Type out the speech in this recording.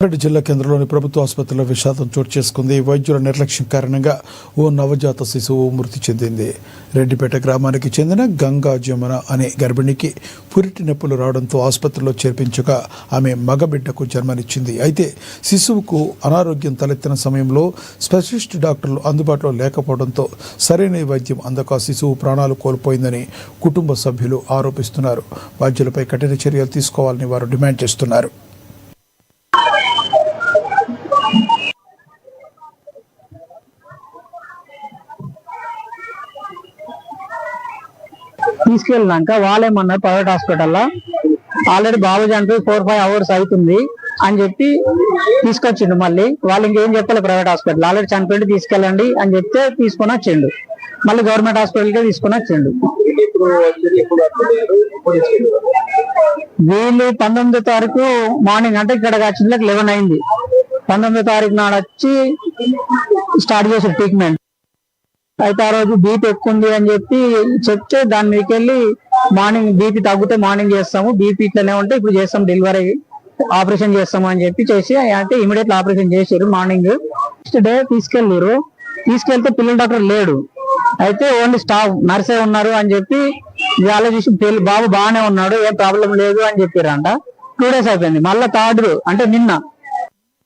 రంగారెడ్డి జిల్లా కేంద్రంలోని ప్రభుత్వ ఆసుపత్రిలో విషాదం చోటు చేసుకుంది. వైద్యుల నిర్లక్ష్యం కారణంగా ఓ నవజాత శిశువు మృతి చెందింది. రెడ్డిపేట గ్రామానికి చెందిన గంగా జమున అనే గర్భిణికి పురిటి నొప్పులు రావడంతో ఆసుపత్రిలో చేర్పించగా ఆమె మగబిడ్డకు జన్మనిచ్చింది. అయితే శిశువుకు అనారోగ్యం తలెత్తిన సమయంలో స్పెషలిస్ట్ డాక్టర్లు అందుబాటులో లేకపోవడంతో సరైన వైద్యం అందక శిశువు ప్రాణాలు కోల్పోయిందని కుటుంబ సభ్యులు ఆరోపిస్తున్నారు. బాధ్యులపై కఠిన చర్యలు తీసుకోవాలని వారు డిమాండ్ చేస్తున్నారు. తీసుకెళ్ళినాక వాళ్ళేమన్నారు ప్రైవేట్ హాస్పిటల్లో ఆల్రెడీ బాబు చనిపోయి 4-5 hours అవుతుంది అని చెప్పి తీసుకొచ్చిండు. మళ్ళీ వాళ్ళు ఇంకేం చెప్పాలి, ప్రైవేట్ హాస్పిటల్ ఆల్రెడీ చనిపోయి తీసుకెళ్ళండి అని చెప్తే తీసుకొని వచ్చిండు. మళ్ళీ గవర్నమెంట్ హాస్పిటల్కే తీసుకొని వచ్చిండు. వీళ్ళు 19వ తారీఖు మార్నింగ్, అంటే ఇక్కడ వచ్చింది 11 అయింది. 19వ తారీఖు నాడు వచ్చి స్టార్ట్ చేసారు ట్రీట్మెంట్. అయితే ఆ రోజు బీపీ ఎక్కువ ఉంది అని చెప్పి చెప్తే దాని మీదకి వెళ్ళి మార్నింగ్ బీపీ తగ్గితే మార్నింగ్ చేస్తాము, బీపీ ఇట్లనే ఉంటే ఇప్పుడు చేస్తాం, డెలివరీ ఆపరేషన్ చేస్తాము అని చెప్పి చేసి అంటే ఇమీడియట్ ఆపరేషన్ చేసారు. మార్నింగ్ నెక్స్ట్ డే తీసుకెళ్తే పిల్లల డాక్టర్ లేడు. అయితే ఓన్లీ స్టాఫ్ నర్సే ఉన్నారు అని చెప్పి ఆలోచించి బాబు బాగానే ఉన్నాడు, ఏం ప్రాబ్లం లేదు అని చెప్పారంట. 2 days అయిపోయింది. మళ్ళీ థర్డ్ అంటే నిన్న